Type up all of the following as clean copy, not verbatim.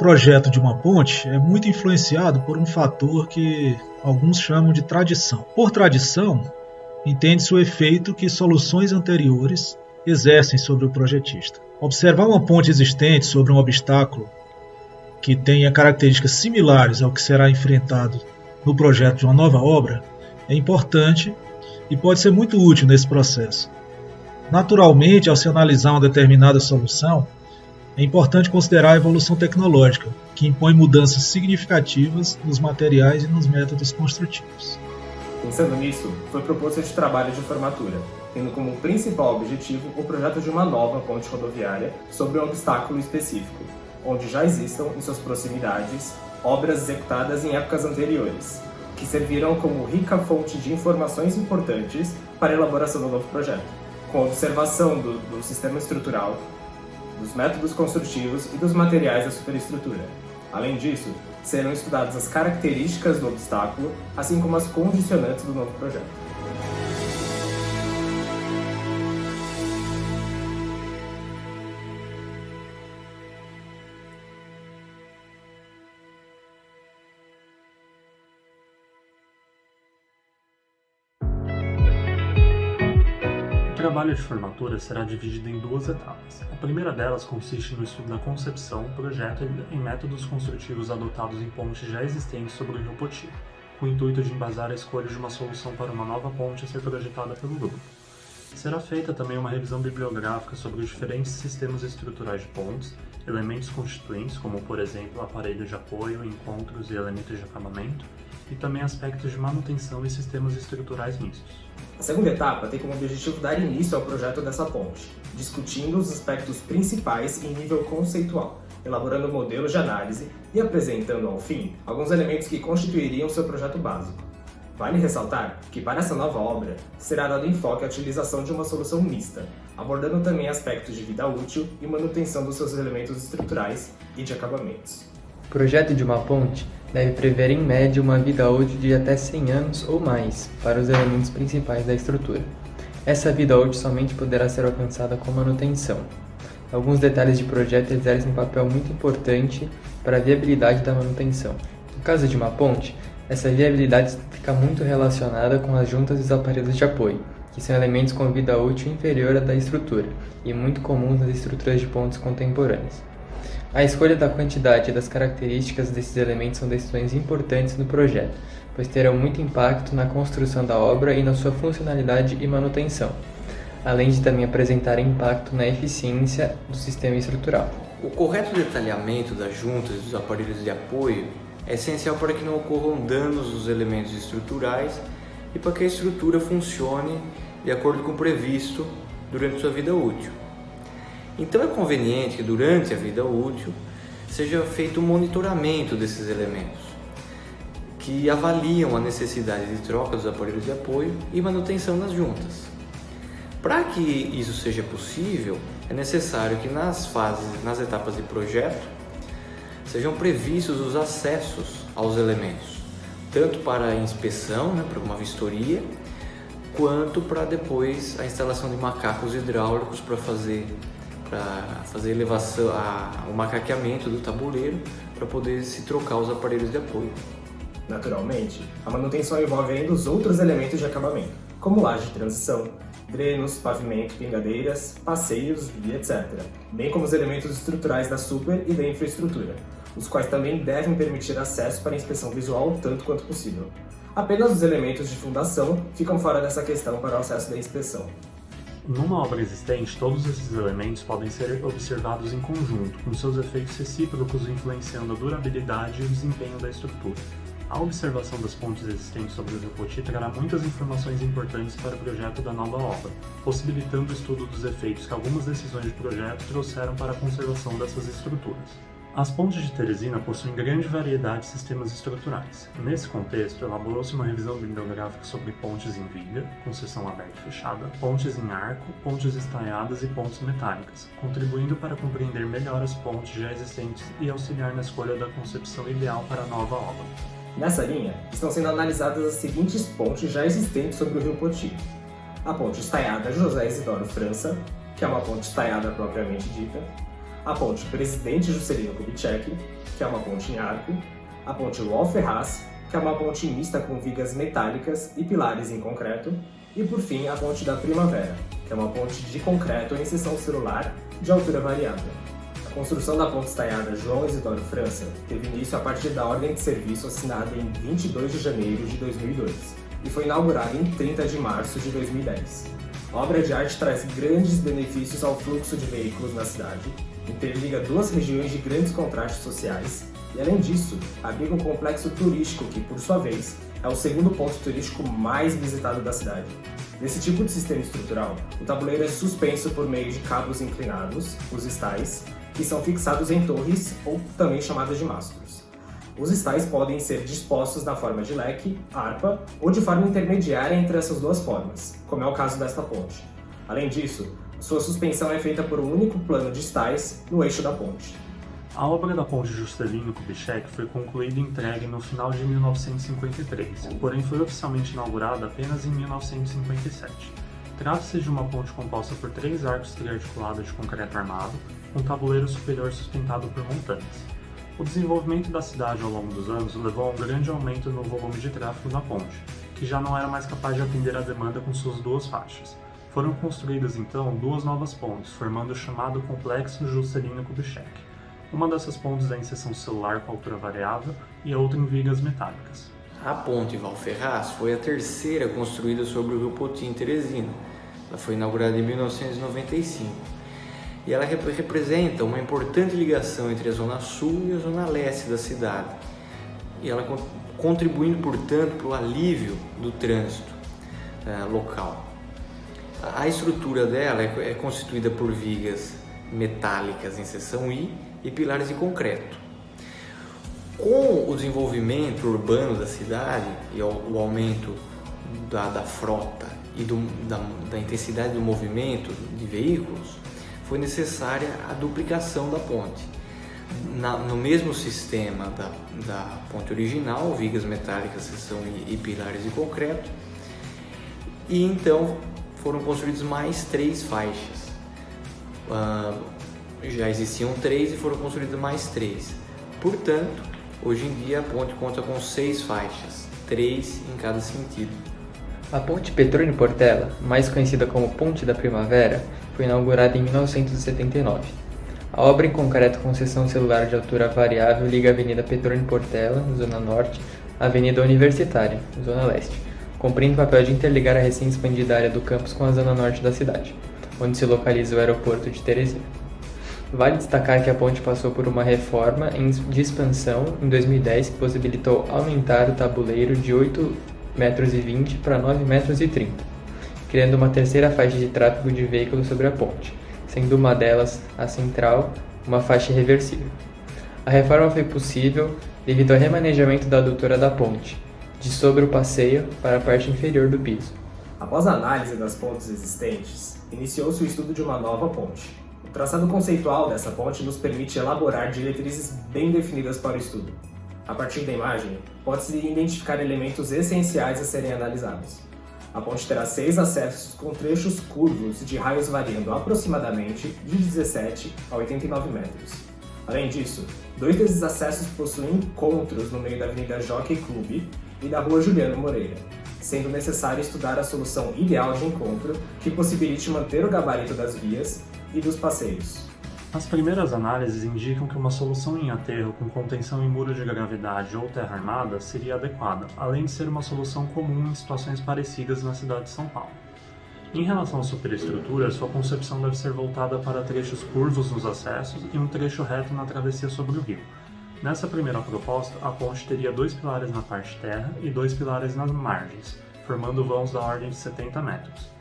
projeto de uma ponte é muito influenciado por um fator que alguns chamam de tradição. Por tradição, entende-se o efeito que soluções anteriores exercem sobre o projetista. Observar uma ponte existente sobre um obstáculo que tenha características similares ao que será enfrentado no projeto de uma nova obra é importante e pode ser muito útil nesse processo. Naturalmente, ao se analisar uma determinada solução, é importante considerar a evolução tecnológica, que impõe mudanças significativas nos materiais e nos métodos construtivos. Pensando nisso, foi proposto este trabalho de formatura, tendo como principal objetivo o projeto de uma nova ponte rodoviária sobre um obstáculo específico, onde já existam em suas proximidades obras executadas em épocas anteriores, que serviram como rica fonte de informações importantes para a elaboração do novo projeto, com observação do sistema estrutural, dos métodos construtivos e dos materiais da superestrutura. Além disso, serão estudadas as características do obstáculo, assim como as condicionantes do novo projeto. O trabalho de formatura será dividido em duas etapas. A primeira delas consiste no estudo da concepção, projeto e métodos construtivos adotados em pontes já existentes sobre o Rio Poti, com o intuito de embasar a escolha de uma solução para uma nova ponte a ser projetada pelo grupo. Será feita também uma revisão bibliográfica sobre os diferentes sistemas estruturais de pontes, elementos constituintes, como por exemplo aparelhos de apoio, encontros e elementos de acabamento, e também aspectos de manutenção e sistemas estruturais mistos. A segunda etapa tem como objetivo dar início ao projeto dessa ponte, discutindo os aspectos principais em nível conceitual, elaborando modelos de análise e apresentando, ao fim, alguns elementos que constituiriam seu projeto básico. Vale ressaltar que, para essa nova obra, será dado enfoque à utilização de uma solução mista, abordando também aspectos de vida útil e manutenção dos seus elementos estruturais e de acabamentos. O projeto de uma ponte deve prever em média uma vida útil de até 100 anos ou mais para os elementos principais da estrutura. Essa vida útil somente poderá ser alcançada com manutenção. Alguns detalhes de projeto exercem um papel muito importante para a viabilidade da manutenção. No caso de uma ponte, essa viabilidade fica muito relacionada com as juntas e os aparelhos de apoio, que são elementos com vida útil inferior à da estrutura e muito comuns nas estruturas de pontes contemporâneas. A escolha da quantidade e das características desses elementos são decisões importantes no projeto, pois terão muito impacto na construção da obra e na sua funcionalidade e manutenção, além de também apresentar impacto na eficiência do sistema estrutural. O correto detalhamento das juntas e dos aparelhos de apoio é essencial para que não ocorram danos nos elementos estruturais e para que a estrutura funcione de acordo com o previsto durante sua vida útil. Então é conveniente que durante a vida útil seja feito um monitoramento desses elementos, que avaliam a necessidade de troca dos aparelhos de apoio e manutenção das juntas. Para que isso seja possível, é necessário que nas etapas de projeto, sejam previstos os acessos aos elementos, tanto para a inspeção, para uma vistoria, quanto para depois a instalação de macacos hidráulicos para fazer elevação, o macaqueamento do tabuleiro, para poder se trocar os aparelhos de apoio. Naturalmente, a manutenção envolve ainda os outros elementos de acabamento, como laje de transição, drenos, pavimento, pingadeiras, passeios e etc., bem como os elementos estruturais da super e da infraestrutura, os quais também devem permitir acesso para inspeção visual tanto quanto possível. Apenas os elementos de fundação ficam fora dessa questão para o acesso da inspeção. Numa obra existente, todos esses elementos podem ser observados em conjunto, com seus efeitos recíprocos influenciando a durabilidade e o desempenho da estrutura. A observação das pontes existentes sobre o Rio Poti trará muitas informações importantes para o projeto da nova obra, possibilitando o estudo dos efeitos que algumas decisões de projeto trouxeram para a conservação dessas estruturas. As pontes de Teresina possuem grande variedade de sistemas estruturais. Nesse contexto, elaborou-se uma revisão bibliográfica sobre pontes em viga, com seção aberta e fechada, pontes em arco, pontes estaiadas e pontes metálicas, contribuindo para compreender melhor as pontes já existentes e auxiliar na escolha da concepção ideal para a nova obra. Nessa linha, estão sendo analisadas as seguintes pontes já existentes sobre o Rio Poti. A ponte estaiada José Isidoro França, que é uma ponte estaiada propriamente dita, a ponte Presidente Juscelino Kubitschek, que é uma ponte em arco, a ponte Wall Ferraz, que é uma ponte mista com vigas metálicas e pilares em concreto, e por fim a ponte da Primavera, que é uma ponte de concreto em seção celular de altura variável. A construção da ponte estaiada João Isidoro França teve início a partir da ordem de serviço assinada em 22 de janeiro de 2002 e foi inaugurada em 30 de março de 2010. A obra de arte traz grandes benefícios ao fluxo de veículos na cidade, interliga duas regiões de grandes contrastes sociais e, além disso, abriga um complexo turístico que, por sua vez, é o segundo ponto turístico mais visitado da cidade. Nesse tipo de sistema estrutural, o tabuleiro é suspenso por meio de cabos inclinados, os estais, que são fixados em torres ou também chamadas de mastros. Os estais podem ser dispostos na forma de leque, harpa ou de forma intermediária entre essas duas formas, como é o caso desta ponte. Além disso, sua suspensão é feita por um único plano de estais no eixo da ponte. A obra da ponte Juscelino Kubitschek foi concluída e entregue no final de 1953, porém foi oficialmente inaugurada apenas em 1957. Trata-se de uma ponte composta por 3 arcos triarticulados de concreto armado, com tabuleiro superior sustentado por montanhas. O desenvolvimento da cidade ao longo dos anos levou a um grande aumento no volume de tráfego da ponte, que já não era mais capaz de atender a demanda com suas 2 faixas. Foram construídas então 2 novas pontes, formando o chamado Complexo Juscelino Kubitschek. Uma dessas pontes é em seção celular com altura variável e a outra em vigas metálicas. A ponte Wall Ferraz foi a terceira construída sobre o rio Poti, em Teresina. Ela foi inaugurada em 1995 e ela representa uma importante ligação entre a zona sul e a zona leste da cidade, e ela contribuindo, portanto, para o alívio do trânsito local. A estrutura dela é constituída por vigas metálicas em seção I e pilares de concreto. Com o desenvolvimento urbano da cidade e o aumento da frota e da intensidade do movimento de veículos, foi necessária a duplicação da ponte. No mesmo sistema da ponte original, vigas metálicas, seção I e pilares de concreto, e então foram construídas mais 3 faixas. Já existiam 3 e foram construídas mais 3. Portanto, hoje em dia a ponte conta com 6 faixas, 3 em cada sentido. A ponte Petrônio Portela, mais conhecida como Ponte da Primavera, foi inaugurada em 1979. A obra em concreto com seção celular de altura variável liga a Avenida Petrônio Portela, zona norte, à Avenida Universitária, zona leste, cumprindo o papel de interligar a recém-expandida área do campus com a zona norte da cidade, onde se localiza o aeroporto de Teresina. Vale destacar que a ponte passou por uma reforma de expansão em 2010 que possibilitou aumentar o tabuleiro de 8,20 metros para 9,30 metros, criando uma terceira faixa de tráfego de veículos sobre a ponte, sendo uma delas, a central, uma faixa reversível. A reforma foi possível devido ao remanejamento da adutora da ponte, de sobre o passeio para a parte inferior do piso. Após a análise das pontes existentes, iniciou-se o estudo de uma nova ponte. O traçado conceitual dessa ponte nos permite elaborar diretrizes bem definidas para o estudo. A partir da imagem, pode-se identificar elementos essenciais a serem analisados. A ponte terá 6 acessos com trechos curvos de raios variando aproximadamente de 17 a 89 metros. Além disso, 2 desses acessos possuem encontros no meio da Avenida Jockey Club e da Rua Juliano Moreira, sendo necessário estudar a solução ideal de encontro que possibilite manter o gabarito das vias e dos passeios. As primeiras análises indicam que uma solução em aterro com contenção em muro de gravidade ou terra armada seria adequada, além de ser uma solução comum em situações parecidas na cidade de São Paulo. Em relação à superestrutura, sua concepção deve ser voltada para trechos curvos nos acessos e um trecho reto na travessia sobre o rio. Nessa primeira proposta, a ponte teria 2 pilares na parte terra e 2 pilares nas margens, formando vãos da ordem de 70 metros.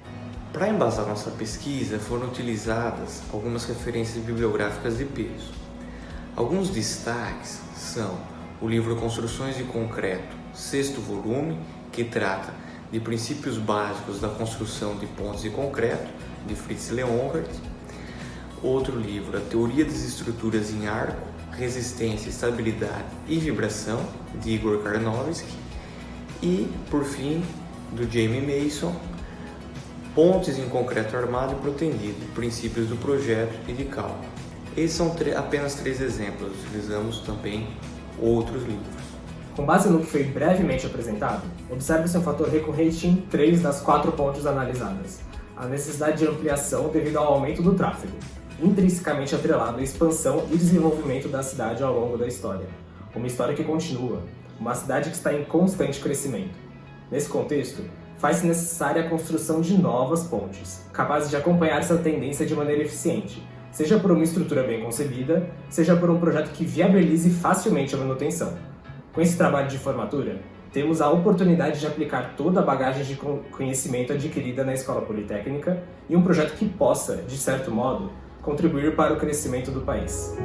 Para embasar nossa pesquisa, foram utilizadas algumas referências bibliográficas de peso. Alguns destaques são o livro Construções de Concreto, 6º volume, que trata de princípios básicos da construção de pontes de concreto, de Fritz Leonhardt. Outro livro, A Teoria das Estruturas em Arco, Resistência, Estabilidade e Vibração, de Igor Karnowski. E, por fim, do Jamie Mason, Pontes em Concreto Armado e Protendido, Princípios do Projeto e de Cálculo. Esses são apenas 3 exemplos, utilizamos também outros livros. Com base no que foi brevemente apresentado, observa-se um fator recorrente em 3 das 4 pontes analisadas: a necessidade de ampliação devido ao aumento do tráfego, intrinsecamente atrelado à expansão e desenvolvimento da cidade ao longo da história. Uma história que continua, uma cidade que está em constante crescimento. Nesse contexto, faz-se necessária a construção de novas pontes, capazes de acompanhar essa tendência de maneira eficiente, seja por uma estrutura bem concebida, seja por um projeto que viabilize facilmente a manutenção. Com esse trabalho de formatura, temos a oportunidade de aplicar toda a bagagem de conhecimento adquirida na Escola Politécnica e um projeto que possa, de certo modo, contribuir para o crescimento do país.